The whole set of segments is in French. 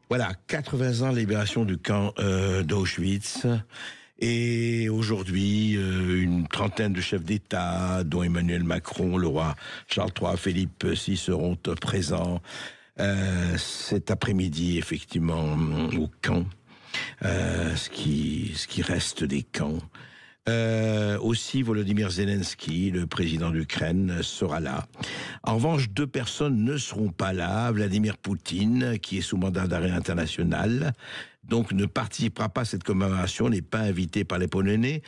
Voilà, 80 ans de libération du camp d'Auschwitz. Et aujourd'hui, une trentaine de chefs d'État, dont Emmanuel Macron, le roi Charles III, Philippe VI, seront présents cet après-midi, effectivement, au camp. Ce qui reste des camps. Aussi, Volodymyr Zelensky, le président d'Ukraine, sera là. En revanche, deux personnes ne seront pas là. Vladimir Poutine, qui est sous mandat d'arrêt international, donc ne participera pas à cette commémoration, n'est pas invité par les Polonais.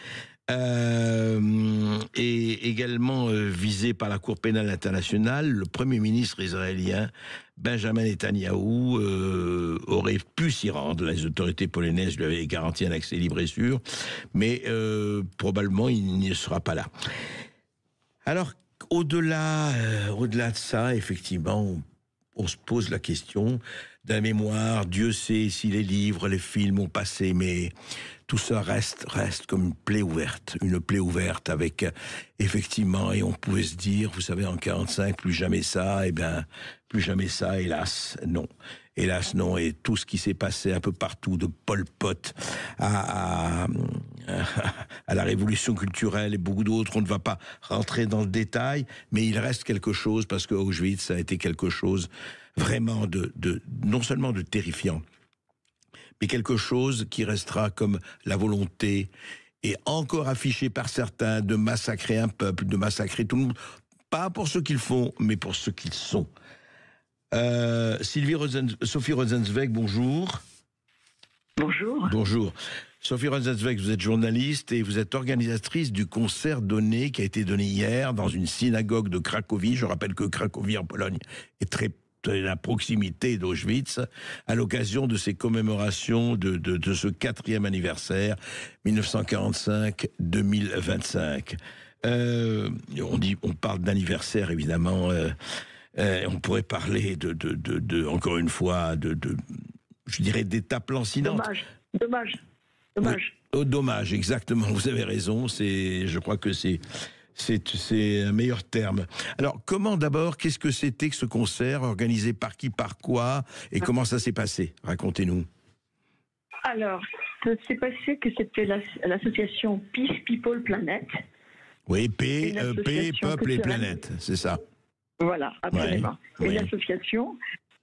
Et également visé par la Cour pénale internationale, le Premier ministre israélien Benjamin Netanyahou aurait pu s'y rendre. Les autorités polonaises lui avaient garanti un accès libre et sûr, mais probablement il ne sera pas là. Alors, au-delà de ça, effectivement, on se pose la question de la mémoire. Dieu sait si les livres, les films ont passé, mais tout ça reste comme une plaie ouverte avec, effectivement, et on pouvait se dire, vous savez, en 45, plus jamais ça, plus jamais ça, hélas, non. Hélas, non, et tout ce qui s'est passé un peu partout, de Pol Pot à la révolution culturelle et beaucoup d'autres, on ne va pas rentrer dans le détail, mais il reste quelque chose, parce que Auschwitz a été quelque chose vraiment non seulement de terrifiant, mais quelque chose qui restera comme la volonté, et encore affichée par certains, de massacrer un peuple, de massacrer tout le monde, pas pour ce qu'ils font, mais pour ce qu'ils sont. Sophie Rosenzweig, bonjour. Bonjour. Bonjour. Sophie Rosenzweig, vous êtes journaliste et vous êtes organisatrice du concert qui a été donné hier dans une synagogue de Cracovie. Je rappelle que Cracovie, en Pologne, est très la proximité d'Auschwitz, à l'occasion de ces commémorations de ce 4e anniversaire, 1945-2025. On parle d'anniversaire, évidemment. On pourrait parler encore une fois, je dirais, d'étapes lancinantes. Dommage. Oui. Oh, dommage, exactement. Vous avez raison. Je crois que c'est un meilleur terme. Alors, qu'est-ce que c'était que ce concert, organisé par qui, par quoi, et comment ça s'est passé? Racontez-nous. Alors, ça s'est passé que c'était l'association Peace People Planet. Oui, paix, peuple et planète, c'est ça. Voilà, absolument. Ouais, une association.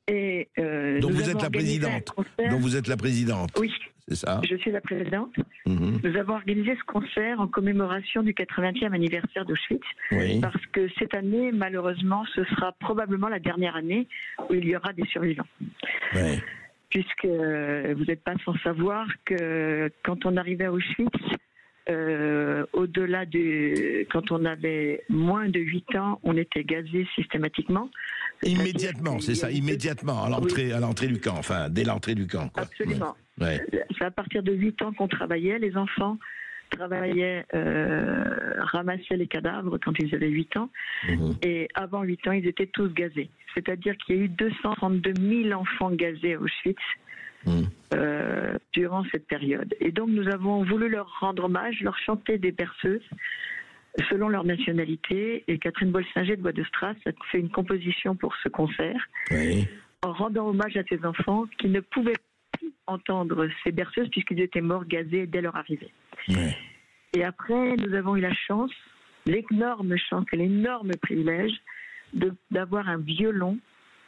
Et, dont vous êtes la présidente. Dont vous êtes la présidente. Oui. C'est ça. Je suis la présidente. Nous avons organisé ce concert en commémoration du 80e anniversaire d'Auschwitz. Oui. Parce que cette année, malheureusement, ce sera probablement la dernière année où il y aura des survivants. Oui. Puisque vous n'êtes pas sans savoir que quand on arrivait à Auschwitz, quand on avait moins de 8 ans, on était gazé systématiquement. Immédiatement, c'est ça, immédiatement, à l'entrée du camp, enfin, dès l'entrée du camp, quoi. Absolument. Ouais. C'est à partir de 8 ans qu'on travaillait. Les enfants travaillaient, ramassaient les cadavres quand ils avaient 8 ans. Et avant 8 ans, ils étaient tous gazés. C'est-à-dire qu'il y a eu 232 000 enfants gazés à Auschwitz. Durant cette période. Et donc nous avons voulu leur rendre hommage, leur chanter des berceuses selon leur nationalité, et Catherine Bolsinger de Bois de Stras a fait une composition pour ce concert, en rendant hommage à ces enfants qui ne pouvaient plus entendre ces berceuses puisqu'ils étaient morts gazés dès leur arrivée. Et après, nous avons eu la chance, l'énorme chance et l'énorme privilège d'avoir un violon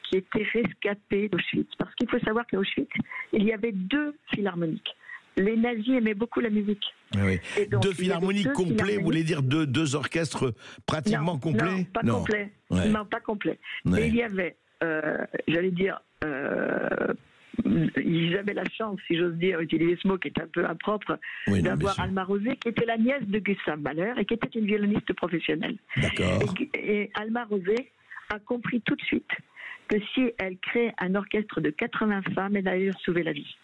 qui était rescapé d'Auschwitz. Parce qu'il faut savoir qu'à Auschwitz, il y avait 2 philharmoniques. Les nazis aimaient beaucoup la musique. Oui. Donc, 2 philharmoniques complets, vous voulez dire 2 orchestres pratiquement complets? Non, pas complets. Ouais. Non, pas complets. Ouais. Et il y avait, ils avaient la chance, si j'ose dire, utiliser ce mot qui est un peu impropre, d'avoir Alma Rosé, qui était la nièce de Gustav Mahler et qui était une violoniste professionnelle. D'accord. Et Alma Rosé a compris tout de suite que si elle crée un orchestre de 80 femmes, elle allait leur sauver la vie.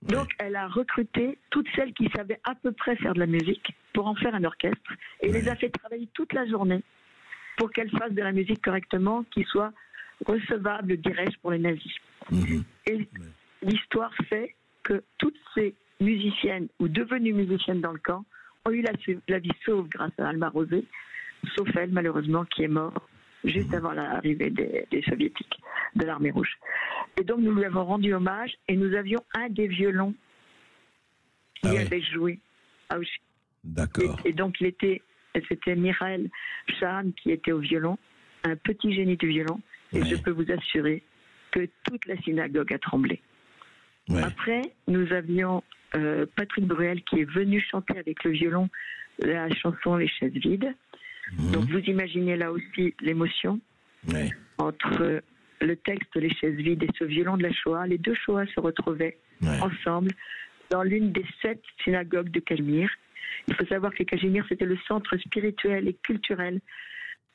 Donc, elle a recruté toutes celles qui savaient à peu près faire de la musique pour en faire un orchestre, et les a fait travailler toute la journée pour qu'elles fassent de la musique correctement, qui soit recevable, dirais-je, pour les nazis. Et l'histoire fait que toutes ces musiciennes, ou devenues musiciennes dans le camp, ont eu la vie sauve grâce à Alma Rosé, sauf elle, malheureusement, qui est morte juste avant l'arrivée des soviétiques, de l'armée rouge. Et donc nous lui avons rendu hommage et nous avions un des violons qui avait joué à Auschwitz. D'accord. Et donc c'était Michael Shahan qui était au violon, un petit génie du violon, et je peux vous assurer que toute la synagogue a tremblé. Après, nous avions Patrick Bruel qui est venu chanter avec le violon la chanson Les chaises vides. Donc vous imaginez là aussi l'émotion entre le texte Les chaises vides et ce violon de la Shoah. Les deux Shoahs se retrouvaient ensemble dans l'une des 7 synagogues de Cachemire. Il faut savoir que Cachemire, c'était le centre spirituel et culturel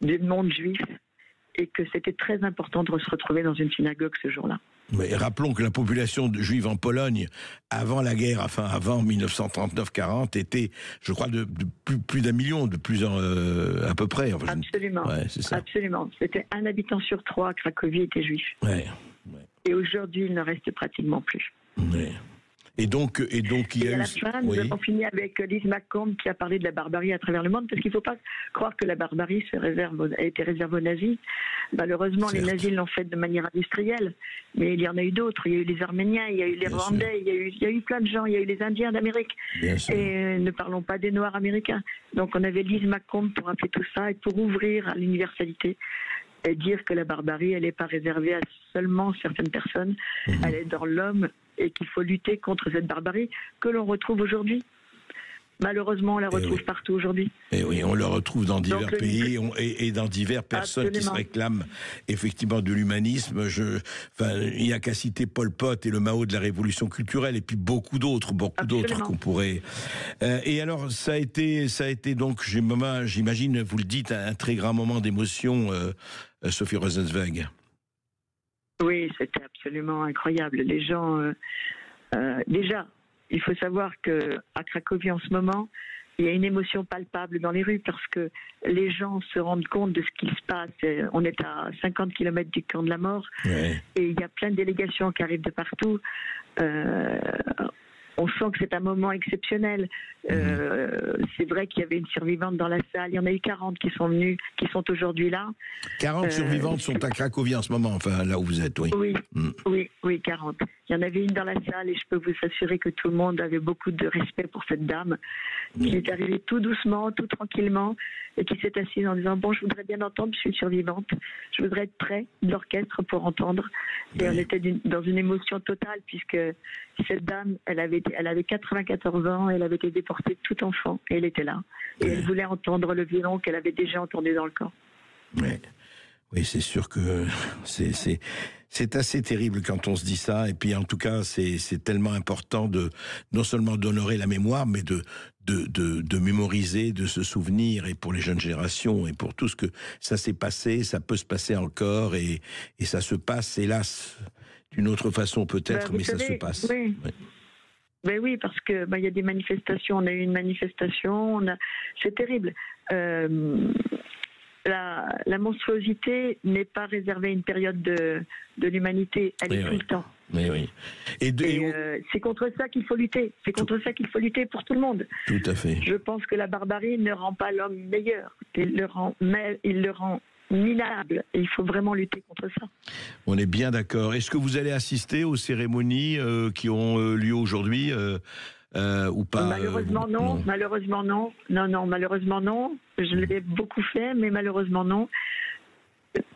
du monde juif et que c'était très important de se retrouver dans une synagogue ce jour-là. Mais rappelons que la population juive en Pologne, avant la guerre, enfin avant 1939-40, était, je crois, de plus d'un million, de plusieurs à peu près. Enfin, absolument, c'est ça. Absolument. C'était 1 habitant sur 3 à Cracovie était juif. Et aujourd'hui, il ne reste pratiquement plus. Et donc, il y a à la fin, nous avons fini avec Lise McComb qui a parlé de la barbarie à travers le monde, parce qu'il ne faut pas croire que la barbarie a été réservée aux nazis. Malheureusement, les nazis l'ont fait de manière industrielle, mais il y en a eu d'autres. Il y a eu les Arméniens, il y a eu les Rwandais, il y a eu plein de gens, il y a eu les Indiens d'Amérique. Et ne parlons pas des Noirs américains. Donc on avait Lise McComb pour rappeler tout ça et pour ouvrir à l'universalité et dire que la barbarie, elle n'est pas réservée à seulement certaines personnes, elle est dans l'homme et qu'il faut lutter contre cette barbarie que l'on retrouve aujourd'hui. Malheureusement, on la retrouve partout aujourd'hui. Et oui, on la retrouve dans divers pays et dans diverses personnes qui se réclament effectivement de l'humanisme. Il n'y a qu'à citer Pol Pot et le Mao de la révolution culturelle et puis beaucoup d'autres qu'on pourrait... et alors, ça a été donc, j'imagine, vous le dites, un très grand moment d'émotion, Sophie Rosenzweig. Oui, c'était absolument incroyable. Les gens... déjà... Il faut savoir qu'à Cracovie en ce moment, il y a une émotion palpable dans les rues parce que les gens se rendent compte de ce qui se passe. On est à 50 km du camp de la mort et il y a plein de délégations qui arrivent de partout. On sent que c'est un moment exceptionnel. C'est vrai qu'il y avait une survivante dans la salle. Il y en a eu 40 qui sont venues, qui sont aujourd'hui là. 40 survivantes sont à Cracovie en ce moment, enfin là où vous êtes, oui. Oui, 40. Il y en avait une dans la salle et je peux vous assurer que tout le monde avait beaucoup de respect pour cette dame qui est arrivée tout doucement, tout tranquillement et qui s'est assise en disant « Bon, je voudrais bien entendre, je suis survivante. Je voudrais être près de l'orchestre pour entendre. » Et on était dans une émotion totale puisque cette dame, elle avait 94 ans, elle avait été déportée tout enfant et elle était là. Et elle voulait entendre le violon qu'elle avait déjà entendu dans le camp. Oui, c'est sûr que c'est assez terrible quand on se dit ça. Et puis, en tout cas, c'est tellement important de non seulement d'honorer la mémoire, mais de mémoriser, de se souvenir. Et pour les jeunes générations, et pour tout ce que ça s'est passé, ça peut se passer encore. Et ça se passe, hélas, d'une autre façon peut-être, mais ça se passe. Oui. Ben oui, parce que y a des manifestations. On a eu une manifestation. C'est terrible. La monstruosité n'est pas réservée à une période de l'humanité, elle est tout le temps. C'est contre ça qu'il faut lutter. C'est contre ça qu'il faut lutter pour tout le monde. Tout à fait. Je pense que la barbarie ne rend pas l'homme meilleur. Il le rend minable. Et il faut vraiment lutter contre ça. On est bien d'accord. Est-ce que vous allez assister aux cérémonies qui ont lieu aujourd'hui ou pas? Malheureusement non. Malheureusement non. Non, malheureusement non. Je l'ai beaucoup fait, mais malheureusement non.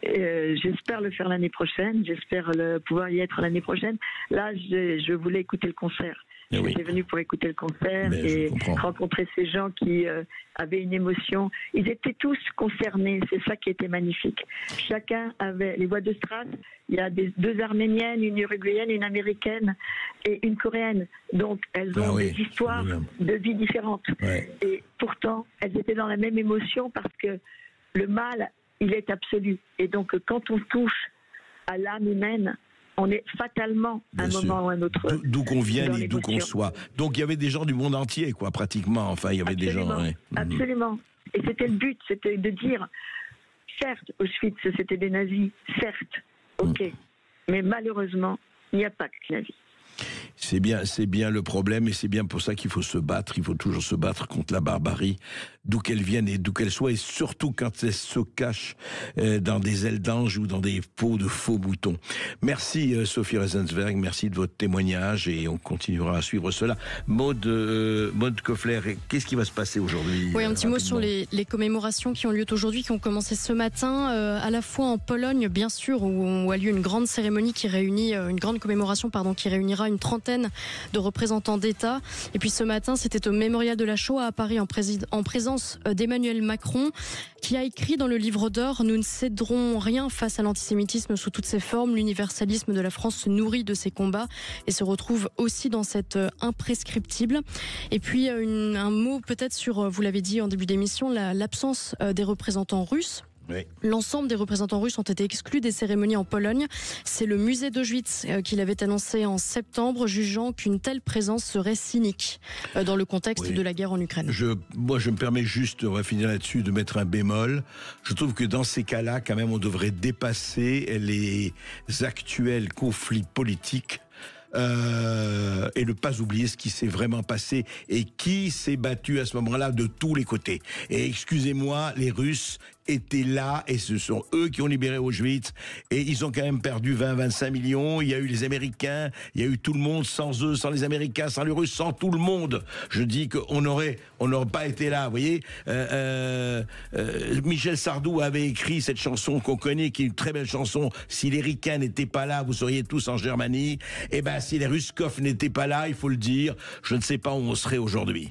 J'espère le faire l'année prochaine. J'espère pouvoir y être l'année prochaine. Là, je voulais écouter le concert. J'étais venue pour écouter le concert et rencontrer ces gens qui avaient une émotion. Ils étaient tous concernés. C'est ça qui était magnifique. Chacun avait les voix de Strauss. Il y a deux Arméniennes, une Uruguayenne, une Américaine et une Coréenne. Donc, elles ont des histoires de vie différentes. Et pourtant, elles étaient dans la même émotion parce que le mal, il est absolu. Et donc, quand on touche à l'âme humaine, on est fatalement à un moment ou à un autre. D'où qu'on vienne et d'où qu'on soit. Donc il y avait des gens du monde entier, quoi, pratiquement. Enfin, il y avait des gens. Absolument. Et c'était le but, c'était de dire, certes, Auschwitz, c'était des nazis, certes, ok. Mais malheureusement, il n'y a pas que les nazis. C'est bien le problème, et c'est bien pour ça qu'il faut se battre. Il faut toujours se battre contre la barbarie, d'où qu'elle vienne et d'où qu'elle soit, et surtout quand elle se cache dans des ailes d'ange ou dans des peaux de faux boutons. Merci Sophie Rosenzweig, merci de votre témoignage, et on continuera à suivre cela. Maud Koffler, qu'est-ce qui va se passer aujourd'hui? Oui, un petit mot sur les commémorations qui ont lieu aujourd'hui, qui ont commencé ce matin, à la fois en Pologne, bien sûr, où a lieu une grande cérémonie une grande commémoration, qui réunira une trentaine de représentants d'État. Et puis ce matin, c'était au mémorial de la Shoah à Paris, en présence d'Emmanuel Macron, qui a écrit dans le livre d'or: nous ne céderons rien face à l'antisémitisme sous toutes ses formes. L'universalisme de la France se nourrit de ses combats et se retrouve aussi dans cette imprescriptible. Et puis un mot peut-être sur, vous l'avez dit en début d'émission, l'absence des représentants russes. Oui. L'ensemble des représentants russes ont été exclus des cérémonies en Pologne. C'est le musée d'Auschwitz qui l'avait annoncé en septembre, jugeant qu'une telle présence serait cynique dans le contexte de la guerre en Ukraine. Moi, je me permets juste, on va finir là-dessus, de mettre un bémol. Je trouve que dans ces cas-là, quand même, on devrait dépasser les actuels conflits politiques et ne pas oublier ce qui s'est vraiment passé et qui s'est battu à ce moment-là de tous les côtés. Et excusez-moi, les Russes étaient là, et ce sont eux qui ont libéré Auschwitz, et ils ont quand même perdu 20-25 millions. Il y a eu les Américains, il y a eu tout le monde. Sans eux, sans les Américains, sans les Russes, sans tout le monde, je dis qu'on n'aurait pas été là, vous voyez. Michel Sardou avait écrit cette chanson qu'on connaît, qui est une très belle chanson: si les Ricains n'étaient pas là, vous seriez tous en Germanie. Et ben, si les Ruskov n'étaient pas là, il faut le dire, je ne sais pas où on serait aujourd'hui.